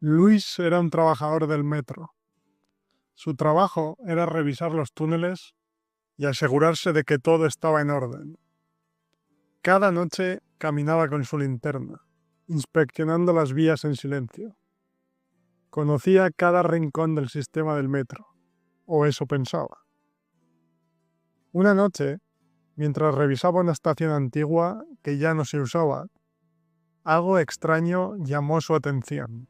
Luis era un trabajador del metro. Su trabajo era revisar los túneles y asegurarse de que todo estaba en orden. Cada noche caminaba con su linterna, inspeccionando las vías en silencio. Conocía cada rincón del sistema del metro, o eso pensaba. Una noche, mientras revisaba una estación antigua que ya no se usaba, algo extraño llamó su atención.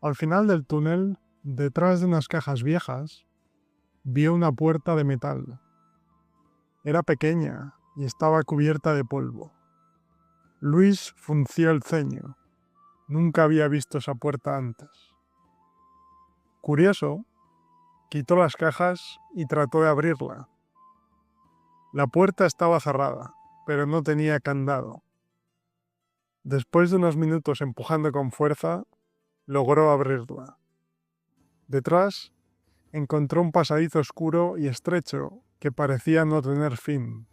Al final del túnel, detrás de unas cajas viejas, vio una puerta de metal. Era pequeña y estaba cubierta de polvo. Luis frunció el ceño. Nunca había visto esa puerta antes. Curioso, quitó las cajas y trató de abrirla. La puerta estaba cerrada, pero no tenía candado. Después de unos minutos empujando con fuerza, logró abrirla. Detrás, encontró un pasadizo oscuro y estrecho que parecía no tener fin.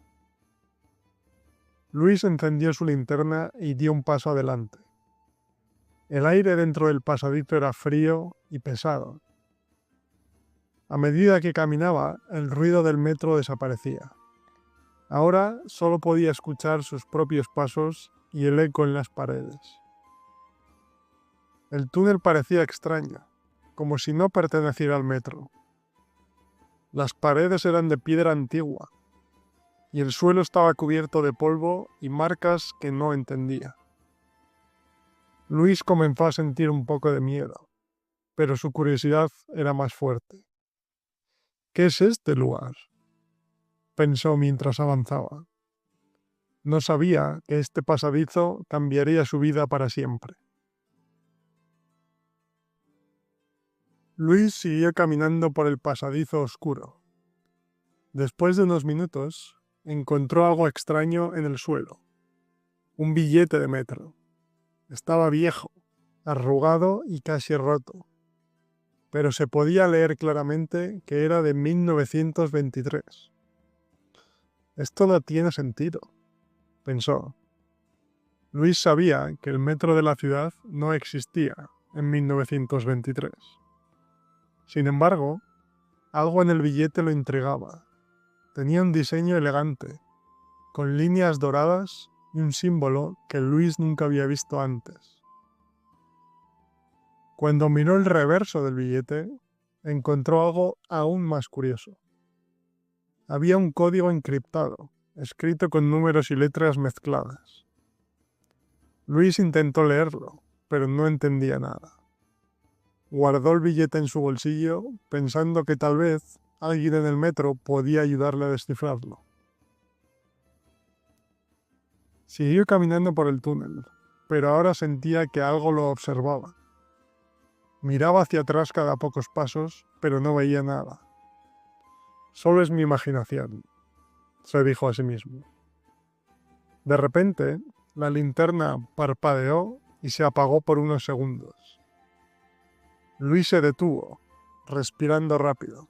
Luis encendió su linterna y dio un paso adelante. El aire dentro del pasadizo era frío y pesado. A medida que caminaba, el ruido del metro desaparecía. Ahora solo podía escuchar sus propios pasos y el eco en las paredes. El túnel parecía extraño, como si no perteneciera al metro. Las paredes eran de piedra antigua, y el suelo estaba cubierto de polvo y marcas que no entendía. Luis comenzó a sentir un poco de miedo, pero su curiosidad era más fuerte. ¿Qué es este lugar?, pensó mientras avanzaba. No sabía que este pasadizo cambiaría su vida para siempre. Luis siguió caminando por el pasadizo oscuro. Después de unos minutos, encontró algo extraño en el suelo. Un billete de metro. Estaba viejo, arrugado y casi roto, pero se podía leer claramente que era de 1923. Esto no tiene sentido, pensó. Luis sabía que el metro de la ciudad no existía en 1923. Sin embargo, algo en el billete lo intrigaba. Tenía un diseño elegante, con líneas doradas y un símbolo que Luis nunca había visto antes. Cuando miró el reverso del billete, encontró algo aún más curioso. Había un código encriptado, escrito con números y letras mezcladas. Luis intentó leerlo, pero no entendía nada. Guardó el billete en su bolsillo, pensando que tal vez alguien en el metro podía ayudarle a descifrarlo. Siguió caminando por el túnel, pero ahora sentía que algo lo observaba. Miraba hacia atrás cada pocos pasos, pero no veía nada. Solo es mi imaginación, se dijo a sí mismo. De repente, la linterna parpadeó y se apagó por unos segundos. Luis se detuvo, respirando rápido.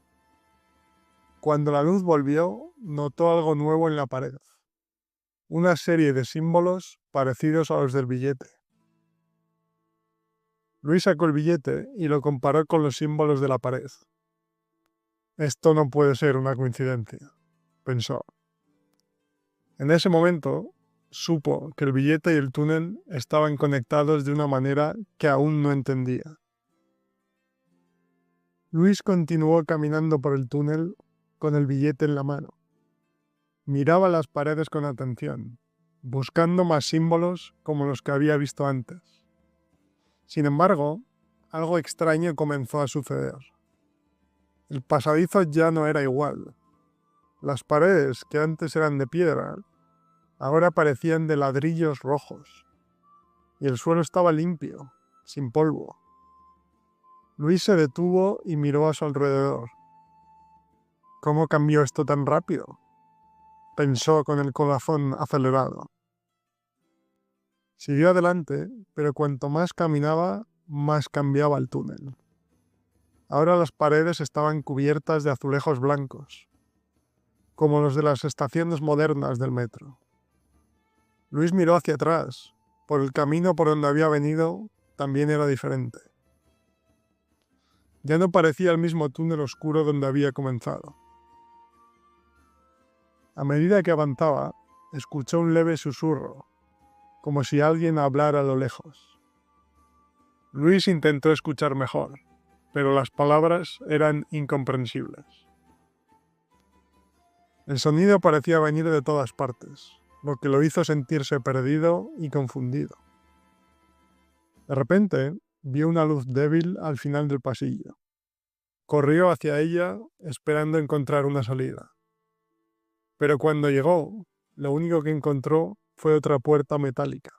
Cuando la luz volvió, notó algo nuevo en la pared. Una serie de símbolos parecidos a los del billete. Luis sacó el billete y lo comparó con los símbolos de la pared. Esto no puede ser una coincidencia, pensó. En ese momento, supo que el billete y el túnel estaban conectados de una manera que aún no entendía. Luis continuó caminando por el túnel con el billete en la mano. Miraba las paredes con atención, buscando más símbolos como los que había visto antes. Sin embargo, algo extraño comenzó a suceder. El pasadizo ya no era igual. Las paredes, que antes eran de piedra, ahora parecían de ladrillos rojos, y el suelo estaba limpio, sin polvo. Luis se detuvo y miró a su alrededor. ¿Cómo cambió esto tan rápido?, pensó con el corazón acelerado. Siguió adelante, pero cuanto más caminaba, más cambiaba el túnel. Ahora las paredes estaban cubiertas de azulejos blancos, como los de las estaciones modernas del metro. Luis miró hacia atrás, por el camino por donde había venido, también era diferente. Ya no parecía el mismo túnel oscuro donde había comenzado. A medida que avanzaba, escuchó un leve susurro, como si alguien hablara a lo lejos. Luis intentó escuchar mejor, pero las palabras eran incomprensibles. El sonido parecía venir de todas partes, lo que lo hizo sentirse perdido y confundido. De repente, vio una luz débil al final del pasillo. Corrió hacia ella, esperando encontrar una salida. Pero cuando llegó, lo único que encontró fue otra puerta metálica.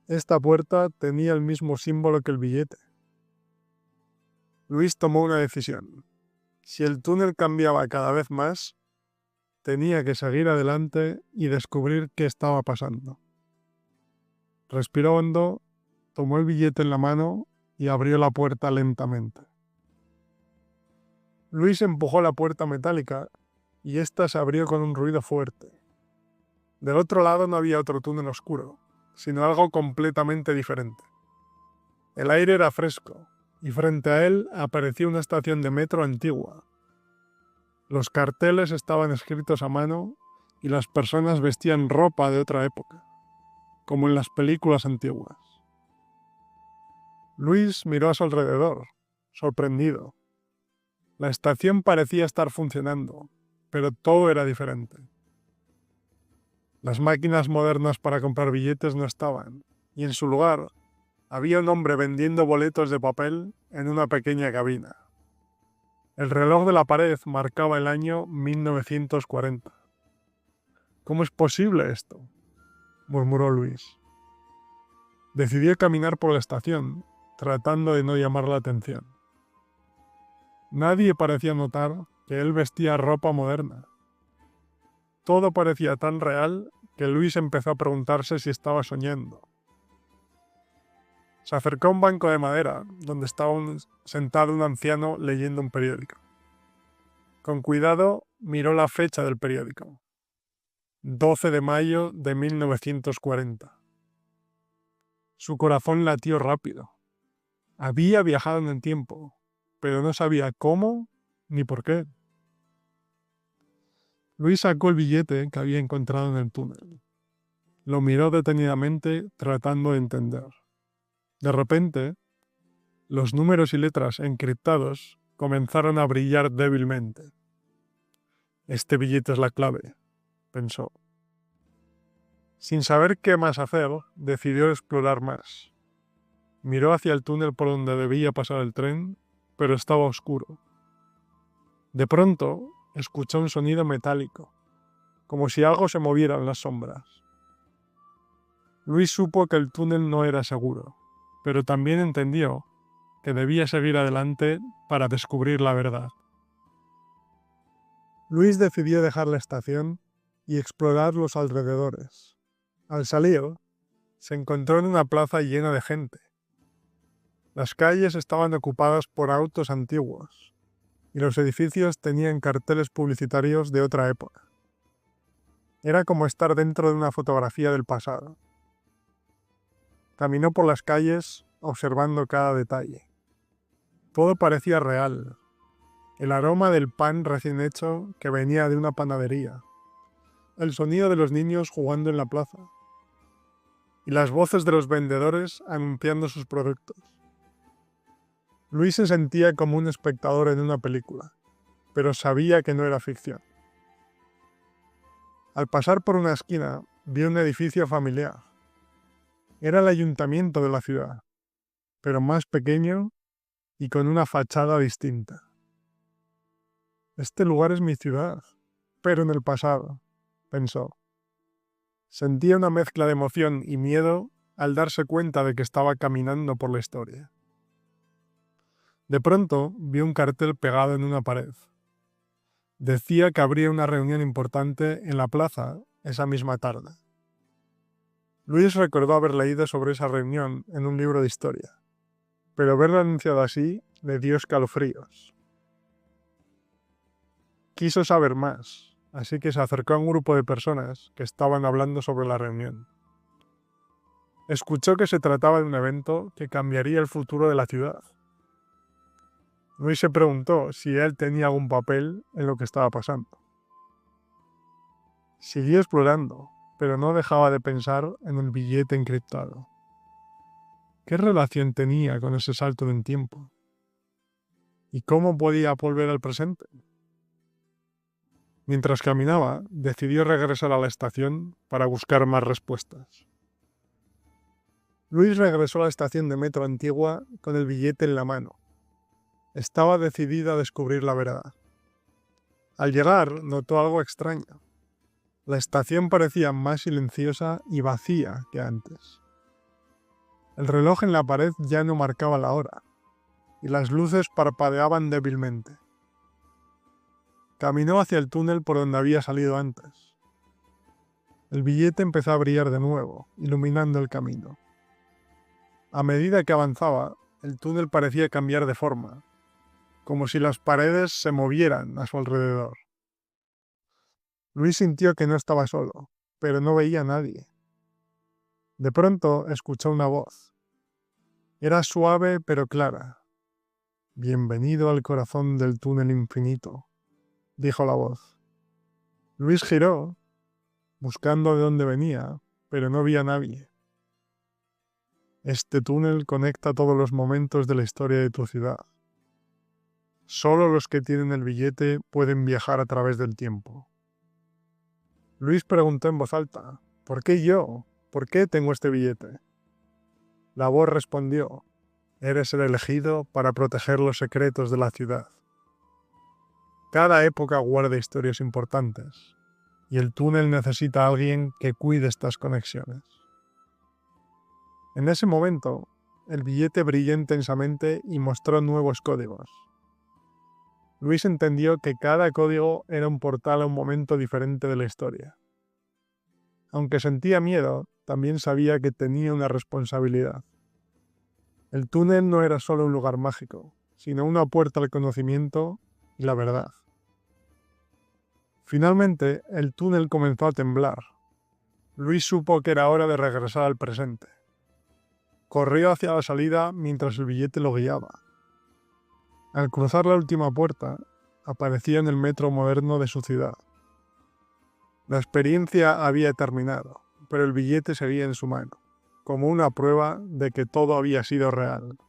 Esta puerta tenía el mismo símbolo que el billete. Luis tomó una decisión. Si el túnel cambiaba cada vez más, tenía que seguir adelante y descubrir qué estaba pasando. Respiró hondo, tomó el billete en la mano y abrió la puerta lentamente. Luis empujó la puerta metálica y ésta se abrió con un ruido fuerte. Del otro lado no había otro túnel oscuro, sino algo completamente diferente. El aire era fresco y frente a él apareció una estación de metro antigua. Los carteles estaban escritos a mano y las personas vestían ropa de otra época, como en las películas antiguas. Luis miró a su alrededor, sorprendido. La estación parecía estar funcionando, pero todo era diferente. Las máquinas modernas para comprar billetes no estaban, y en su lugar había un hombre vendiendo boletos de papel en una pequeña cabina. El reloj de la pared marcaba el año 1940. ¿Cómo es posible esto?, murmuró Luis. Decidió caminar por la estación, tratando de no llamar la atención. Nadie parecía notar que él vestía ropa moderna. Todo parecía tan real que Luis empezó a preguntarse si estaba soñando. Se acercó a un banco de madera donde estaba sentado un anciano leyendo un periódico. Con cuidado miró la fecha del periódico. 12 de mayo de 1940. Su corazón latió rápido. Había viajado en el tiempo, pero no sabía cómo ni por qué. Luis sacó el billete que había encontrado en el túnel. Lo miró detenidamente, tratando de entender. De repente, los números y letras encriptados comenzaron a brillar débilmente. Este billete es la clave, pensó. Sin saber qué más hacer, decidió explorar más. Miró hacia el túnel por donde debía pasar el tren, pero estaba oscuro. De pronto, escuchó un sonido metálico, como si algo se moviera en las sombras. Luis supo que el túnel no era seguro, pero también entendió que debía seguir adelante para descubrir la verdad. Luis decidió dejar la estación y explorar los alrededores. Al salir, se encontró en una plaza llena de gente. Las calles estaban ocupadas por autos antiguos y los edificios tenían carteles publicitarios de otra época. Era como estar dentro de una fotografía del pasado. Caminó por las calles observando cada detalle. Todo parecía real. El aroma del pan recién hecho que venía de una panadería. El sonido de los niños jugando en la plaza. Y las voces de los vendedores anunciando sus productos. Luis se sentía como un espectador en una película, pero sabía que no era ficción. Al pasar por una esquina, vio un edificio familiar. Era el ayuntamiento de la ciudad, pero más pequeño y con una fachada distinta. Este lugar es mi ciudad, pero en el pasado, pensó. Sentía una mezcla de emoción y miedo al darse cuenta de que estaba caminando por la historia. De pronto vio un cartel pegado en una pared. Decía que habría una reunión importante en la plaza esa misma tarde. Luis recordó haber leído sobre esa reunión en un libro de historia, pero verlo anunciado así le dio escalofríos. Quiso saber más, así que se acercó a un grupo de personas que estaban hablando sobre la reunión. Escuchó que se trataba de un evento que cambiaría el futuro de la ciudad. Luis se preguntó si él tenía algún papel en lo que estaba pasando. Siguió explorando, pero no dejaba de pensar en el billete encriptado. ¿Qué relación tenía con ese salto en el tiempo? ¿Y cómo podía volver al presente? Mientras caminaba, decidió regresar a la estación para buscar más respuestas. Luis regresó a la estación de metro antigua con el billete en la mano. Estaba decidida a descubrir la verdad. Al llegar, notó algo extraño. La estación parecía más silenciosa y vacía que antes. El reloj en la pared ya no marcaba la hora, y las luces parpadeaban débilmente. Caminó hacia el túnel por donde había salido antes. El billete empezó a brillar de nuevo, iluminando el camino. A medida que avanzaba, el túnel parecía cambiar de forma, como si las paredes se movieran a su alrededor. Luis sintió que no estaba solo, pero no veía a nadie. De pronto escuchó una voz. Era suave pero clara. «Bienvenido al corazón del túnel infinito», dijo la voz. Luis giró, buscando de dónde venía, pero no vi a nadie. «Este túnel conecta todos los momentos de la historia de tu ciudad. Solo los que tienen el billete pueden viajar a través del tiempo». Luis preguntó en voz alta, «¿Por qué yo? ¿Por qué tengo este billete?» La voz respondió, «Eres el elegido para proteger los secretos de la ciudad. Cada época guarda historias importantes, y el túnel necesita a alguien que cuide estas conexiones». En ese momento, el billete brilló intensamente y mostró nuevos códigos. Luis entendió que cada código era un portal a un momento diferente de la historia. Aunque sentía miedo, también sabía que tenía una responsabilidad. El túnel no era solo un lugar mágico, sino una puerta al conocimiento y la verdad. Finalmente, el túnel comenzó a temblar. Luis supo que era hora de regresar al presente. Corrió hacia la salida mientras el billete lo guiaba. Al cruzar la última puerta, aparecía en el metro moderno de su ciudad. La experiencia había terminado, pero el billete seguía en su mano, como una prueba de que todo había sido real.